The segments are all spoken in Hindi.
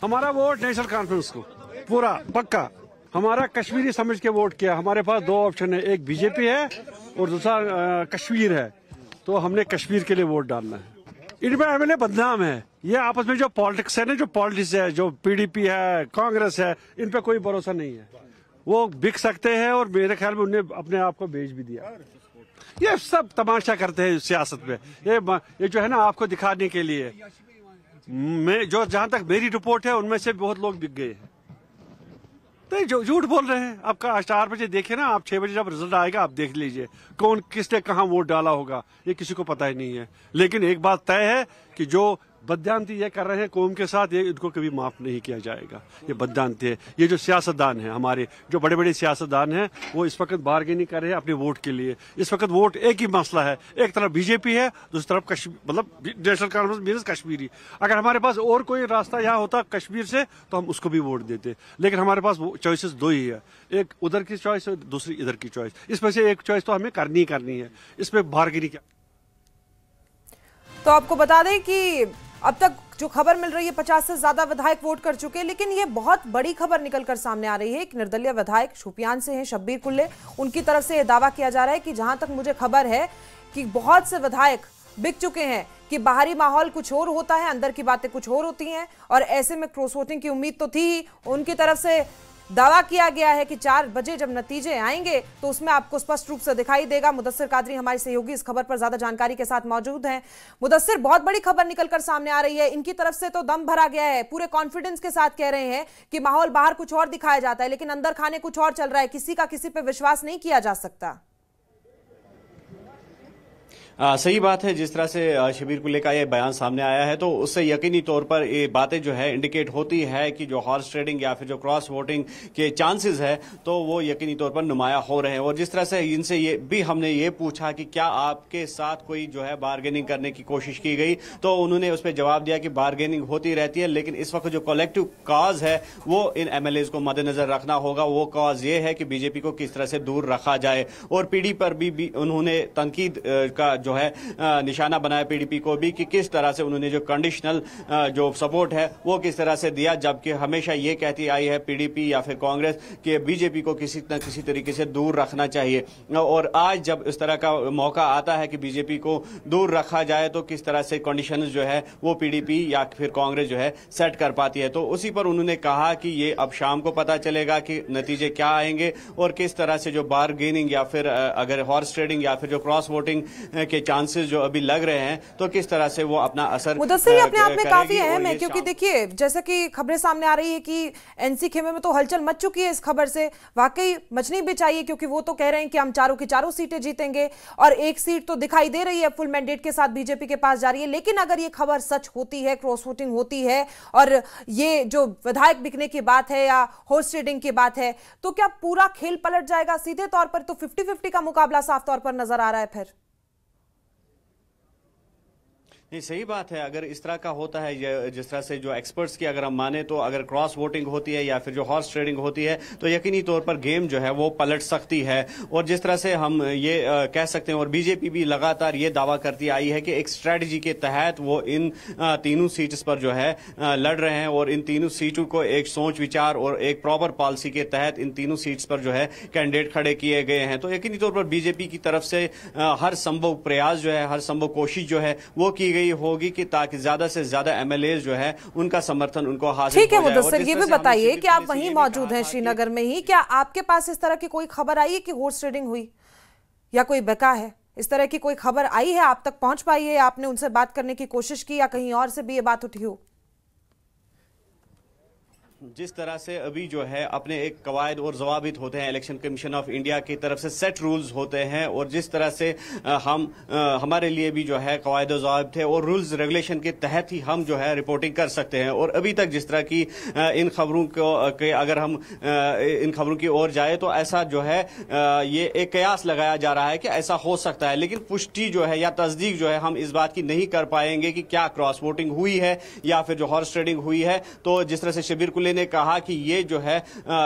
हमारा वोट नेशनल कॉन्फ्रेंस को पूरा पक्का, हमारा कश्मीरी समझ के वोट किया। हमारे पास दो ऑप्शन है, एक बीजेपी है और दूसरा कश्मीर है, तो हमने कश्मीर के लिए वोट डालना है। इनमें एमएलए बदनाम है, ये आपस में जो पॉलिटिक्स है ना, जो पॉलिटिक्स है, जो पीडीपी है, कांग्रेस है, इन पे कोई भरोसा नहीं है। वो बिक सकते हैं और मेरे ख्याल में उन्हें अपने आप को बेच भी दिया। ये सब तमाशा करते हैं सियासत में, ये जो है ना आपको दिखाने के लिए। मैं जो जहां तक मेरी रिपोर्ट है उनमें से बहुत लोग बिक गए हैं, तो जो झूठ बोल रहे हैं। आपका 4 बजे देखे ना, आप 6 बजे जब रिजल्ट आएगा आप देख लीजिए कौन किसने कहां वोट डाला होगा, ये किसी को पता ही नहीं है। लेकिन एक बात तय है कि जो बददानती ये कर रहे हैं कौम के साथ, ये इनको कभी माफ नहीं किया जाएगा। ये बददानती है। ये जो सियासतदान हैं हमारे, जो बड़े बड़े सियासतदान हैं, वो इस वक्त बार्गेनिंग कर रहे हैं अपने वोट के लिए। इस वक्त वोट एक ही मसला है, एक तरफ बीजेपी है, दूसरी तरफ मतलब नेशनल कॉन्फ्रेंस मींस कश्मीरी। अगर हमारे पास और कोई रास्ता यहाँ होता कश्मीर से तो हम उसको भी वोट देते, लेकिन हमारे पास चॉइसेस दो ही है, एक उधर की चॉइस और दूसरी इधर की चॉइस। इसमें से एक चॉइस तो हमें करनी है, इसमें बार्गेनिंग क्या। तो आपको बता दें कि अब तक जो खबर मिल रही है 50 से ज्यादा विधायक वोट कर चुके हैं, लेकिन ये बहुत बड़ी खबर निकलकर सामने आ रही है। एक निर्दलीय विधायक शोपियान से हैं, शब्बीर कुल्ले, उनकी तरफ से यह दावा किया जा रहा है कि जहां तक मुझे खबर है कि बहुत से विधायक बिक चुके हैं, कि बाहरी माहौल कुछ और होता है, अंदर की बातें कुछ और होती हैं, और ऐसे में क्रॉस वोटिंग की उम्मीद तो थी। उनकी तरफ से दावा किया गया है कि 4 बजे जब नतीजे आएंगे तो उसमें आपको स्पष्ट रूप से दिखाई देगा। मुदस्सिर कादरी हमारे सहयोगी इस खबर पर ज्यादा जानकारी के साथ मौजूद हैं। मुदस्सिर, बहुत बड़ी खबर निकलकर सामने आ रही है, इनकी तरफ से तो दम भरा गया है, पूरे कॉन्फिडेंस के साथ कह रहे हैं कि माहौल बाहर कुछ और दिखाया जाता है लेकिन अंदर खाने कुछ और चल रहा है, किसी का किसी पे विश्वास नहीं किया जा सकता। सही बात है। जिस तरह से शब्बीर कुल्ले का ये बयान सामने आया है तो उससे यकीनी तौर पर ये बातें जो है इंडिकेट होती है कि जो हॉर्स ट्रेडिंग या फिर जो क्रॉस वोटिंग के चांसेस है तो वो यकीनी तौर पर नुमाया हो रहे हैं। और जिस तरह से इनसे ये भी हमने ये पूछा कि क्या आपके साथ कोई जो है बार्गेनिंग करने की कोशिश की गई, तो उन्होंने उस पर जवाब दिया कि बार्गेनिंग होती रहती है, लेकिन इस वक्त जो कलेक्टिव कॉज है वो इन एमएलएज को मद्देनजर रखना होगा। वो कॉज ये है कि बीजेपी को किस तरह से दूर रखा जाए। और पीडी पर भी उन्होंने तनकीद का जो है निशाना बनाया पीडीपी को भी कि किस तरह से उन्होंने जो कंडीशनल जो सपोर्ट है वो किस तरह से दिया, जबकि हमेशा ये कहती आई है पीडीपी या फिर कांग्रेस कि बीजेपी को किसी न किसी तरीके से दूर रखना चाहिए। और आज जब इस तरह का मौका आता है कि बीजेपी को दूर रखा जाए तो किस तरह से कंडीशन जो है वो पीडीपी या फिर कांग्रेस जो है सेट कर पाती है। तो उसी पर उन्होंने कहा कि ये अब शाम को पता चलेगा कि नतीजे क्या आएंगे और किस तरह से जो बार्गेनिंग या फिर अगर हॉर्स ट्रेडिंग या फिर जो क्रॉस वोटिंग के चांसेस जो अभी लग रहे हैं तो किस तरह से वो अपना असर मुदस्सिर अपने आप में काफी अहम है, क्योंकि देखिए जैसा कि खबरें सामने आ रही है कि एनसी खेमे में तो हलचल मच चुकी है इस खबर से, वाकई मचनी भी चाहिए, क्योंकि वो तो कह रहे हैं कि हम चारों की चारों सीटें जीतेंगे और एक सीट तो दिखाई दे रही है फुल मैंडेट के साथ बीजेपी के पास जा रही है। लेकिन अगर ये खबर सच होती है, क्रॉस वोटिंग होती है और ये जो विधायक बिकने की बात है या हॉर्स ट्रेडिंग की बात है, तो क्या पूरा खेल पलट जाएगा? सीधे तौर पर तो 50-50 का मुकाबला साफ तौर पर नजर आ रहा है। फिर नहीं, सही बात है। अगर इस तरह का होता है, जिस तरह से जो एक्सपर्ट्स की अगर हम माने तो अगर क्रॉस वोटिंग होती है या फिर जो हॉर्स ट्रेडिंग होती है तो यकीनी तौर पर गेम जो है वो पलट सकती है। और जिस तरह से हम ये कह सकते हैं, और बीजेपी भी लगातार ये दावा करती आई है कि एक स्ट्रेटजी के तहत वो इन तीनों सीट्स पर जो है लड़ रहे हैं और इन तीनों सीटों को एक सोच विचार और एक प्रॉपर पॉलिसी के तहत इन तीनों सीट्स पर जो है कैंडिडेट खड़े किए गए हैं। तो यकीनी तौर पर बीजेपी की तरफ से हर संभव प्रयास जो है, हर संभव कोशिश जो है वो की होगी कि ताकि ज्यादा से ज्यादा एमएलए जो है उनका समर्थन उनको हासिल हो जाए। ठीक है मुदस्सिर, ये भी बताइए कि आप वहीं मौजूद हैं श्रीनगर में ही, क्या आपके पास इस तरह की कोई खबर आई है कि हॉर्स ट्रेडिंग हुई या कोई बेका है? इस तरह की कोई खबर आई है, आप तक पहुंच पाई है, आपने उनसे बात करने की कोशिश की या कहीं और से भी ये बात उठी हो? जिस तरह से अभी जो है अपने एक कवायद और जवाबित होते हैं, इलेक्शन कमीशन ऑफ इंडिया की तरफ से सेट रूल्स होते हैं और जिस तरह से हमारे लिए भी जो है कवायद और जवाबित थे और रूल्स रेगुलेशन के तहत ही हम जो है रिपोर्टिंग कर सकते हैं। और अभी तक जिस तरह की इन खबरों को अगर हम इन खबरों की ओर जाए तो ऐसा जो है ये एक कयास लगाया जा रहा है कि ऐसा हो सकता है, लेकिन पुष्टि जो है या तस्दीक जो है हम इस बात की नहीं कर पाएंगे कि क्या क्रॉस वोटिंग हुई है या फिर जो हॉर्स ट्रेडिंग हुई है। तो जिस तरह से शब्बीर कुल्ले कुल्ले ने कहा कि ये जो है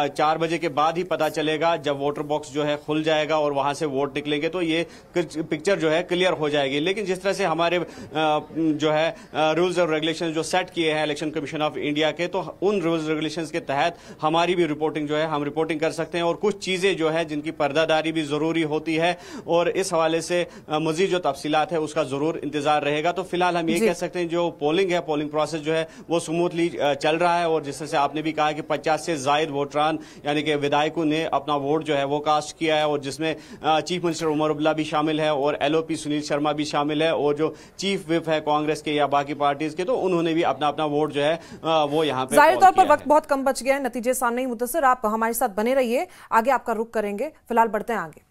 4 बजे के बाद ही पता चलेगा, जब वोटर बॉक्स जो है खुल जाएगा और वहां से वोट निकलेंगे तो ये पिक्चर जो है क्लियर हो जाएगी। लेकिन जिस तरह से हमारे जो है रूल्स और रेगुलेशन जो सेट किए हैं इलेक्शन कमीशन ऑफ इंडिया के, तो उन रूल्स रेगुलेशंस के तहत हमारी भी रिपोर्टिंग जो है हम रिपोर्टिंग कर सकते हैं और कुछ चीजें जो है जिनकी पर्दादारी भी जरूरी होती है और इस हवाले से मजीद जो तफसीलात है उसका जरूर इंतजार रहेगा। तो फिलहाल हम ये कह सकते हैं जो पोलिंग है, पोलिंग प्रोसेस जो है वो स्मूथली चल रहा है और जिस तरह से आपने भी कहा कि 50 से जायद वोटरान यानी कि विधायकों ने अपना वोट जो है वो कास्ट किया है और जिसमें चीफ मिनिस्टर उमर अब्दुल्ला भी शामिल है और LOP सुनील शर्मा भी शामिल है और जो चीफ विप है कांग्रेस के या बाकी पार्टीज के, तो उन्होंने भी अपना अपना वोट जो है वो यहाँ पे जाहिर तौर पर वक्त बहुत कम बच गया है, नतीजे सामने ही। मुद्दसर, आप हमारे साथ बने रहिए, आगे आपका रुख करेंगे, फिलहाल बढ़ते हैं आगे।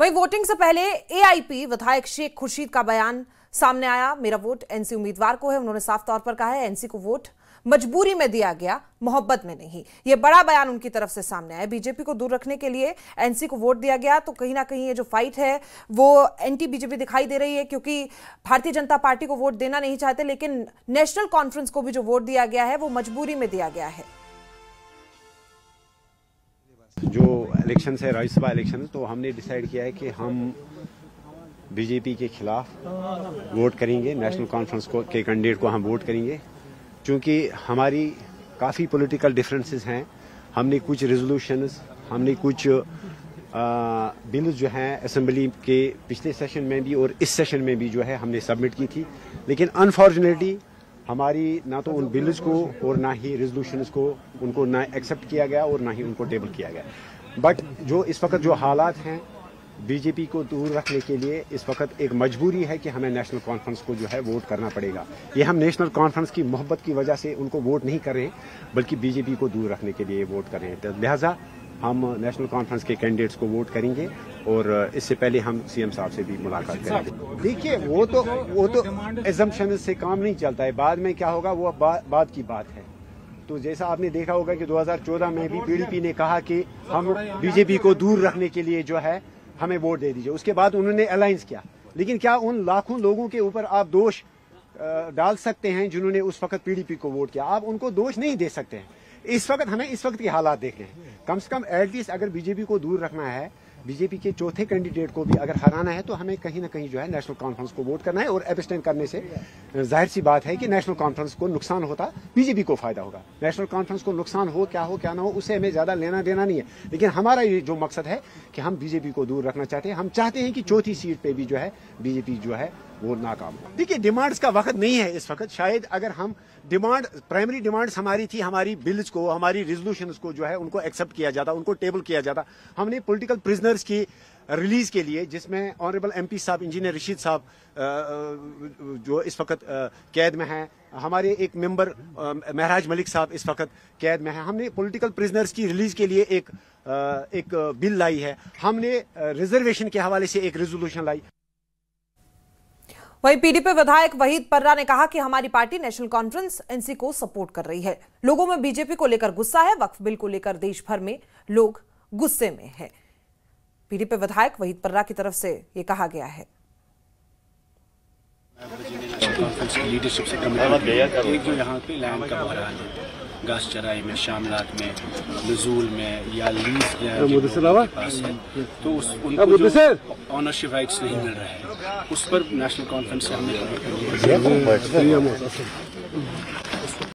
वहीं वोटिंग से पहले AIP विधायक शेख खुर्शीद का बयान सामने आया। मेरा वोट NC उम्मीदवार को है, उन्होंने साफ तौर पर कहा है NC को वोट मजबूरी में दिया गया, मोहब्बत में नहीं। यह बड़ा बयान उनकी तरफ से सामने आया। बीजेपी को दूर रखने के लिए NC को वोट दिया गया, तो कहीं ना कहीं ये जो फाइट है वो एंटी बीजेपी दिखाई दे रही है, क्योंकि भारतीय जनता पार्टी को वोट देना नहीं चाहते, लेकिन नेशनल कॉन्फ्रेंस को भी जो वोट दिया गया है वो मजबूरी में दिया गया है। जो इलेक्शन है, राज्यसभा इलेक्शन, तो हमने डिसाइड किया है कि हम बीजेपी के खिलाफ वोट करेंगे, नेशनल कॉन्फ्रेंस को के कैंडिडेट को हम वोट करेंगे, क्योंकि हमारी काफ़ी पॉलिटिकल डिफरेंसेस हैं। हमने कुछ रेजोल्यूशंस, हमने कुछ बिल्स जो हैं असेंबली के पिछले सेशन में भी और इस सेशन में भी जो है हमने सबमिट की थी, लेकिन अनफॉर्चुनेटली हमारी ना तो उन बिल्स को और ना ही रेजोल्यूशंस को उनको ना एक्सेप्ट किया गया और ना ही उनको टेबल किया गया। बट जो इस वक्त जो हालात हैं, बीजेपी को दूर रखने के लिए इस वक्त एक मजबूरी है कि हमें नेशनल कॉन्फ्रेंस को जो है वोट करना पड़ेगा। ये हम नेशनल कॉन्फ्रेंस की मोहब्बत की वजह से उनको वोट नहीं कर रहे, बल्कि बीजेपी को दूर रखने के लिए वोट कर रहे हैं। तो लिहाजा हम नेशनल कॉन्फ्रेंस के कैंडिडेट्स को वोट करेंगे और इससे पहले हम CM साहब से भी मुलाकात करेंगे। देखिए, वो तो एजम्पशन से काम नहीं चलता है, बाद में क्या होगा वो बाद की बात है। तो जैसा आपने देखा होगा कि 2014 में भी PDP ने कहा कि हम बीजेपी को दूर रखने के लिए जो है हमें वोट दे दीजिए, उसके बाद उन्होंने अलायंस किया। लेकिन क्या उन लाखों लोगों के ऊपर आप दोष डाल सकते हैं जिन्होंने उस वक्त PDP को वोट किया? आप उनको दोष नहीं दे सकते हैं। इस वक्त हमें इस वक्त के हालात देखने हैं। कम से कम एटलीस्ट अगर बीजेपी को दूर रखना है, बीजेपी के चौथे कैंडिडेट को भी अगर हराना है, तो हमें कहीं ना कहीं जो है नेशनल कॉन्फ्रेंस को वोट करना है। और एब्सटेन करने से जाहिर सी बात है कि नेशनल कॉन्फ्रेंस को नुकसान होता, बीजेपी को फायदा होगा। नेशनल कॉन्फ्रेंस को नुकसान हो क्या ना हो, उससे हमें ज्यादा लेना देना नहीं है। लेकिन हमारा ये जो मकसद है कि हम बीजेपी को दूर रखना चाहते हैं। हम चाहते हैं कि चौथी सीट पे भी जो है बीजेपी जो है वो नाकाम हो। देखिए, डिमांड्स का वक्त नहीं है इस वक्त। शायद अगर हम प्राइमरी डिमांड्स हमारी थी, हमारी बिल्स को, हमारी रेजोल्यूशंस को जो है उनको एक्सेप्ट किया जाता, उनको टेबल किया जाता। हमने पॉलिटिकल प्रिजनर्स की रिलीज के लिए, जिसमें ऑनरेबल MP साहब, इंजीनियर रशीद साहब जो इस वक्त कैद में हैं, हमारे एक मेंबर महराज मलिक साहब इस वक्त कैद में हैं, हमने पॉलिटिकल प्रिजनर्स की रिलीज के लिए एक बिल लाई है। हमने रिजर्वेशन के हवाले से एक रेजोल्यूशन लाई। वहीं PDP विधायक वहीद पर्रा ने कहा कि हमारी पार्टी नेशनल कॉन्फ्रेंस NC को सपोर्ट कर रही है। लोगों में बीजेपी को लेकर गुस्सा है, वक्फ बिल को लेकर देश भर में लोग गुस्से में हैं। PDP विधायक वहीद पर्रा की तरफ से ये कहा गया है। कॉन्फ्रेंस की लीडरशिप से एक जो यहाँ पे लैंड का बहरान है, घास चराई में, शामलात में, नजूल में या लीज के पास है, तो उनको जो ऑनरशिप राइट्स नहीं मिल रहे हैं, उस पर नेशनल कॉन्फ्रेंस से हमने